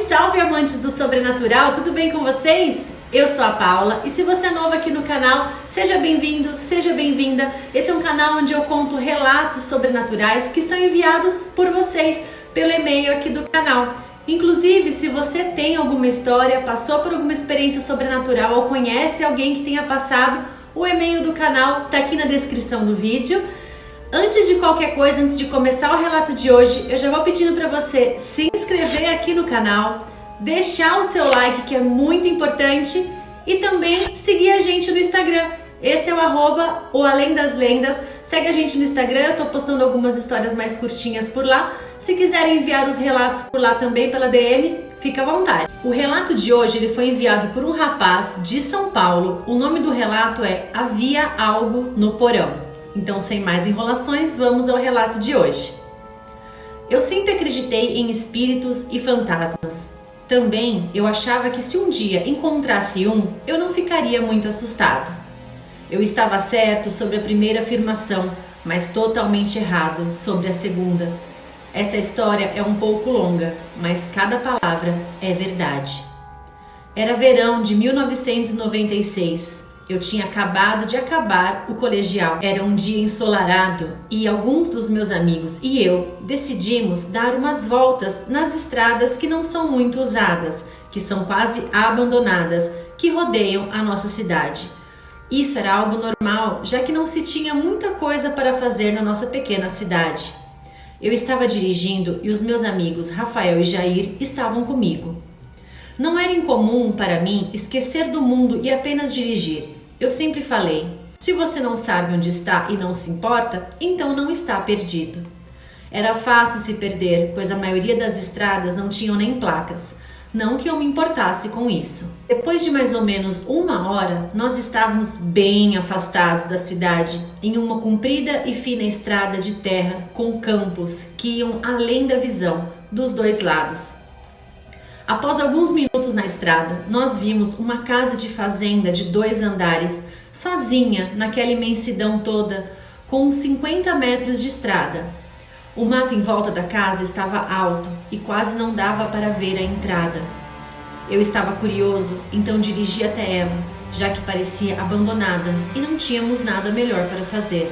Salve amantes do sobrenatural, tudo bem com vocês? Eu sou a Paula e se você é novo aqui no canal, seja bem-vindo, seja bem-vinda. Esse é um canal onde eu conto relatos sobrenaturais que são enviados por vocês pelo e-mail aqui do canal. Inclusive, se você tem alguma história, passou por alguma experiência sobrenatural ou conhece alguém que tenha passado, o e-mail do canal está aqui na descrição do vídeo. Antes de qualquer coisa, antes de começar o relato de hoje, eu já vou pedindo para você se inscrever aqui no canal, deixar o seu like, que é muito importante, e também seguir a gente no Instagram. Esse é o @oalemdaslendas. Segue a gente no Instagram, eu tô postando algumas histórias mais curtinhas por lá. Se quiserem enviar os relatos por lá também pela DM, fica à vontade. O relato de hoje ele foi enviado por um rapaz de São Paulo. O nome do relato é Havia Algo no Porão. Então, sem mais enrolações, vamos ao relato de hoje. Eu sempre acreditei em espíritos e fantasmas. Também eu achava que se um dia encontrasse um, eu não ficaria muito assustado. Eu estava certo sobre a primeira afirmação, mas totalmente errado sobre a segunda. Essa história é um pouco longa, mas cada palavra é verdade. Era verão de 1996. Eu tinha acabado de acabar o colegial. Era um dia ensolarado e alguns dos meus amigos e eu decidimos dar umas voltas nas estradas que não são muito usadas, que são quase abandonadas, que rodeiam a nossa cidade. Isso era algo normal, já que não se tinha muita coisa para fazer na nossa pequena cidade. Eu estava dirigindo e os meus amigos Rafael e Jair estavam comigo. Não era incomum para mim esquecer do mundo e apenas dirigir. Eu sempre falei, se você não sabe onde está e não se importa, então não está perdido. Era fácil se perder, pois a maioria das estradas não tinham nem placas. Não que eu me importasse com isso. Depois de mais ou menos 1 hora, nós estávamos bem afastados da cidade, em uma comprida e fina estrada de terra com campos que iam além da visão dos dois lados. Após alguns minutos na estrada, nós vimos uma casa de fazenda de 2 andares, sozinha naquela imensidão toda, com uns 50 metros de estrada. O mato em volta da casa estava alto e quase não dava para ver a entrada. Eu estava curioso, então dirigi até ela, já que parecia abandonada e não tínhamos nada melhor para fazer.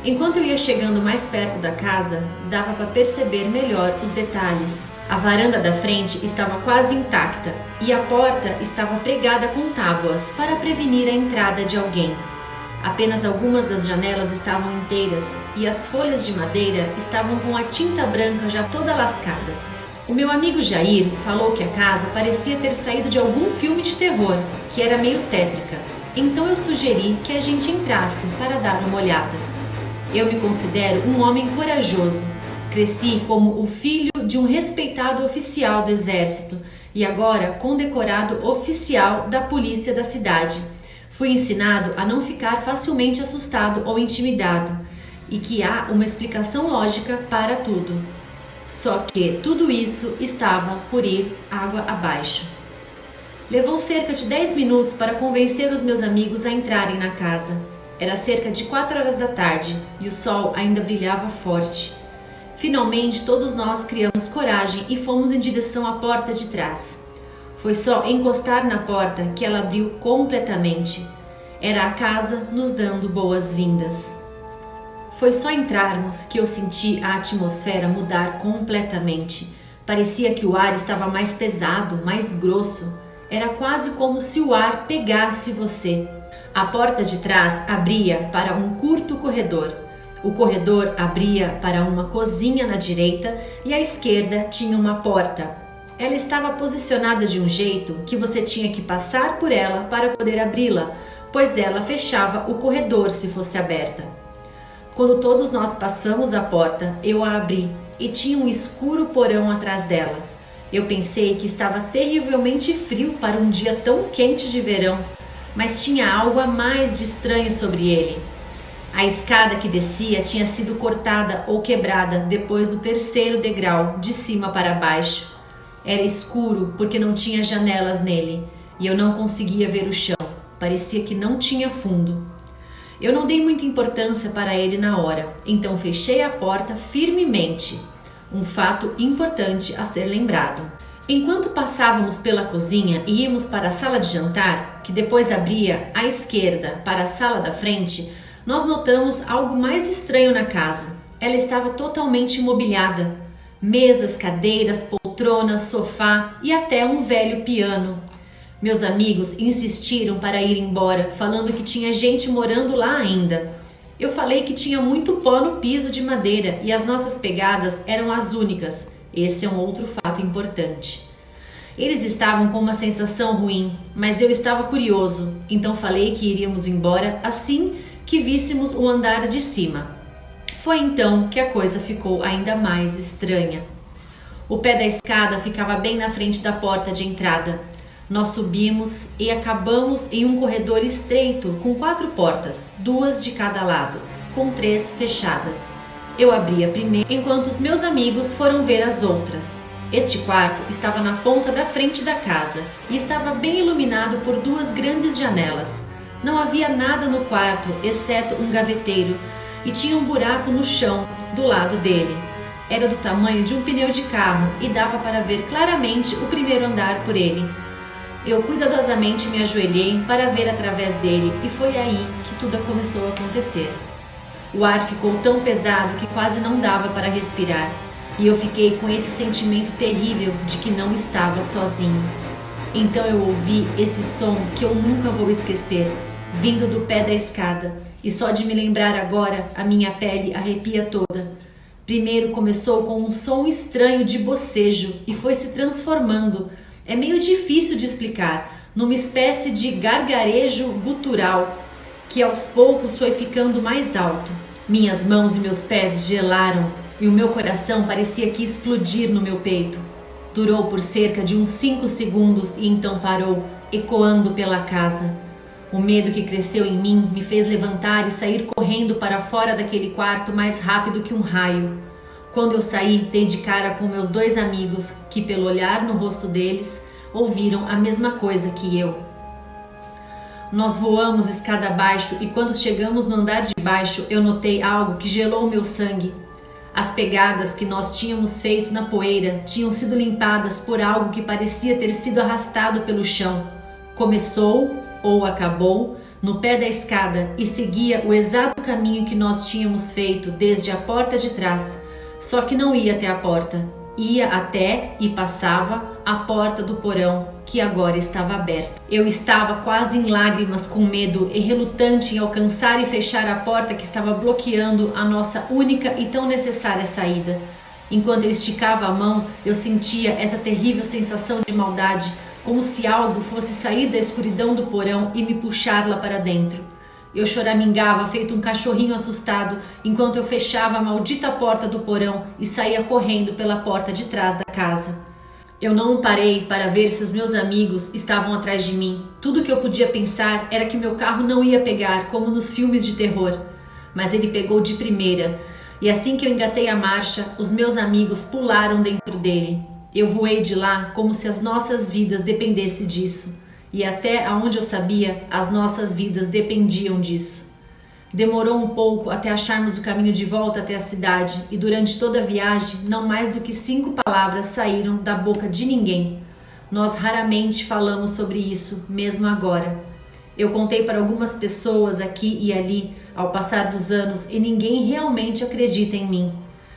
Enquanto eu ia chegando mais perto da casa, dava para perceber melhor os detalhes. A varanda da frente estava quase intacta e a porta estava pregada com tábuas para prevenir a entrada de alguém. Apenas algumas das janelas estavam inteiras e as folhas de madeira estavam com a tinta branca já toda lascada. O meu amigo Jair falou que a casa parecia ter saído de algum filme de terror, que era meio tétrica. Então eu sugeri que a gente entrasse para dar uma olhada. Eu me considero um homem corajoso. Cresci como o filho de um respeitado oficial do exército e agora condecorado oficial da polícia da cidade. Fui ensinado a não ficar facilmente assustado ou intimidado e que há uma explicação lógica para tudo. Só que tudo isso estava por ir água abaixo. Levou cerca de 10 minutos para convencer os meus amigos a entrarem na casa. Era cerca de 4 horas da tarde e o sol ainda brilhava forte. Finalmente todos nós criamos coragem e fomos em direção à porta de trás. Foi só encostar na porta que ela abriu completamente. Era a casa nos dando boas-vindas. Foi só entrarmos que eu senti a atmosfera mudar completamente. Parecia que o ar estava mais pesado, mais grosso. Era quase como se o ar pegasse você. A porta de trás abria para um curto corredor. O corredor abria para uma cozinha na direita e à esquerda tinha uma porta. Ela estava posicionada de um jeito que você tinha que passar por ela para poder abri-la, pois ela fechava o corredor se fosse aberta. Quando todos nós passamos a porta, eu a abri e tinha um escuro porão atrás dela. Eu pensei que estava terrivelmente frio para um dia tão quente de verão, mas tinha algo a mais de estranho sobre ele. A escada que descia tinha sido cortada ou quebrada depois do 3º degrau, de cima para baixo. Era escuro porque não tinha janelas nele e eu não conseguia ver o chão. Parecia que não tinha fundo. Eu não dei muita importância para ele na hora, então fechei a porta firmemente. Um fato importante a ser lembrado. Enquanto passávamos pela cozinha e íamos para a sala de jantar, que depois abria à esquerda para a sala da frente, nós notamos algo mais estranho na casa. Ela estava totalmente imobiliada. Mesas, cadeiras, poltronas, sofá e até um velho piano. Meus amigos insistiram para ir embora, falando que tinha gente morando lá ainda. Eu falei que tinha muito pó no piso de madeira e as nossas pegadas eram as únicas. Esse é um outro fato importante. Eles estavam com uma sensação ruim, mas eu estava curioso, então falei que iríamos embora assim que víssemos o andar de cima. Foi então que a coisa ficou ainda mais estranha. O pé da escada ficava bem na frente da porta de entrada. Nós subimos e acabamos em um corredor estreito com 4 portas, 2 de cada lado, com 3 fechadas. Eu abri a primeira, enquanto os meus amigos foram ver as outras. Este quarto estava na ponta da frente da casa e estava bem iluminado por 2 grandes janelas. Não havia nada no quarto, exceto um gaveteiro, e tinha um buraco no chão do lado dele. Era do tamanho de um pneu de carro e dava para ver claramente o primeiro andar por ele. Eu cuidadosamente me ajoelhei para ver através dele e foi aí que tudo começou a acontecer. O ar ficou tão pesado que quase não dava para respirar e eu fiquei com esse sentimento terrível de que não estava sozinho. Então eu ouvi esse som que eu nunca vou esquecer, vindo do pé da escada, e só de me lembrar agora a minha pele arrepia toda. Primeiro começou com um som estranho de bocejo e foi se transformando. É meio difícil de explicar, numa espécie de gargarejo gutural, que aos poucos foi ficando mais alto. Minhas mãos e meus pés gelaram e o meu coração parecia que ia explodir no meu peito. Durou por cerca de uns 5 segundos e então parou, ecoando pela casa. O medo que cresceu em mim me fez levantar e sair correndo para fora daquele quarto mais rápido que um raio. Quando eu saí, dei de cara com meus 2 amigos, que pelo olhar no rosto deles, ouviram a mesma coisa que eu. Nós voamos escada abaixo e quando chegamos no andar de baixo, eu notei algo que gelou o meu sangue. As pegadas que nós tínhamos feito na poeira tinham sido limpadas por algo que parecia ter sido arrastado pelo chão. Começou, ou acabou, no pé da escada e seguia o exato caminho que nós tínhamos feito desde a porta de trás. Só que não ia até a porta, ia até e passava a porta do porão, que agora estava aberta. Eu estava quase em lágrimas com medo e relutante em alcançar e fechar a porta que estava bloqueando a nossa única e tão necessária saída. Enquanto eu esticava a mão, eu sentia essa terrível sensação de maldade, como se algo fosse sair da escuridão do porão e me puxar lá para dentro. Eu choramingava feito um cachorrinho assustado enquanto eu fechava a maldita porta do porão e saía correndo pela porta de trás da casa. Eu não parei para ver se os meus amigos estavam atrás de mim. Tudo que eu podia pensar era que meu carro não ia pegar como nos filmes de terror. Mas ele pegou de primeira e assim que eu engatei a marcha, os meus amigos pularam dentro dele. Eu voei de lá como se as nossas vidas dependessem disso. E até aonde eu sabia, as nossas vidas dependiam disso. Demorou um pouco até acharmos o caminho de volta até a cidade e durante toda a viagem, não mais do que 5 palavras saíram da boca de ninguém. Nós raramente falamos sobre isso, mesmo agora. Eu contei para algumas pessoas aqui e ali, ao passar dos anos, e ninguém realmente acredita em mim.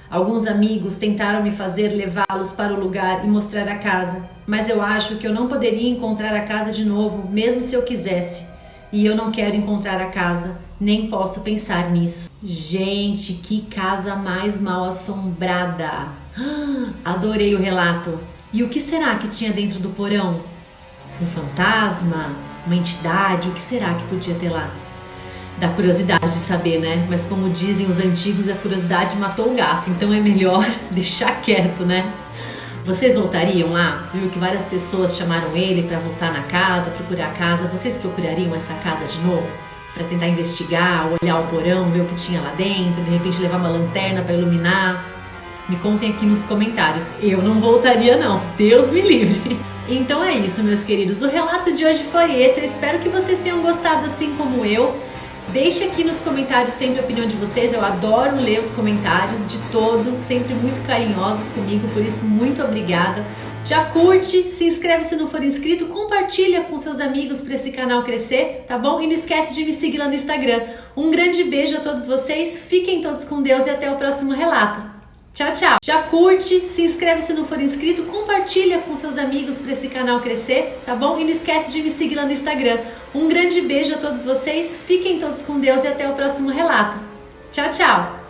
Alguns amigos tentaram me fazer levá-los para o lugar e mostrar a casa, mas eu acho que eu não poderia encontrar a casa de novo, mesmo se eu quisesse. E eu não quero encontrar a casa, nem posso pensar nisso. Gente, que casa mais mal assombrada! Adorei o relato. E o que será que tinha dentro do porão? Um fantasma? Uma entidade? O que será que podia ter lá? Dá curiosidade de saber, né? Mas como dizem os antigos, a curiosidade matou o gato, então é melhor deixar quieto, né? Vocês voltariam lá? Você viu que várias pessoas chamaram ele para voltar na casa, procurar a casa. Vocês procurariam essa casa de novo? Para tentar investigar, olhar o porão, ver o que tinha lá dentro, de repente levar uma lanterna para iluminar? Me contem aqui nos comentários. Eu não voltaria não, Deus me livre. Então é isso, meus queridos. O relato de hoje foi esse. Eu espero que vocês tenham gostado assim como eu. Deixe aqui nos comentários sempre a opinião de vocês, eu adoro ler os comentários de todos, sempre muito carinhosos comigo, por isso muito obrigada. Já curte, se inscreve se não for inscrito, compartilha com seus amigos para esse canal crescer, tá bom? E não esquece de me seguir lá no Instagram. Um grande beijo a todos vocês, fiquem todos com Deus e até o próximo relato. Tchau, tchau! Já curte, se inscreve se não for inscrito, compartilha com seus amigos para esse canal crescer, tá bom? E não esquece de me seguir lá no Instagram. Um grande beijo a todos vocês, fiquem todos com Deus e até o próximo relato. Tchau, tchau!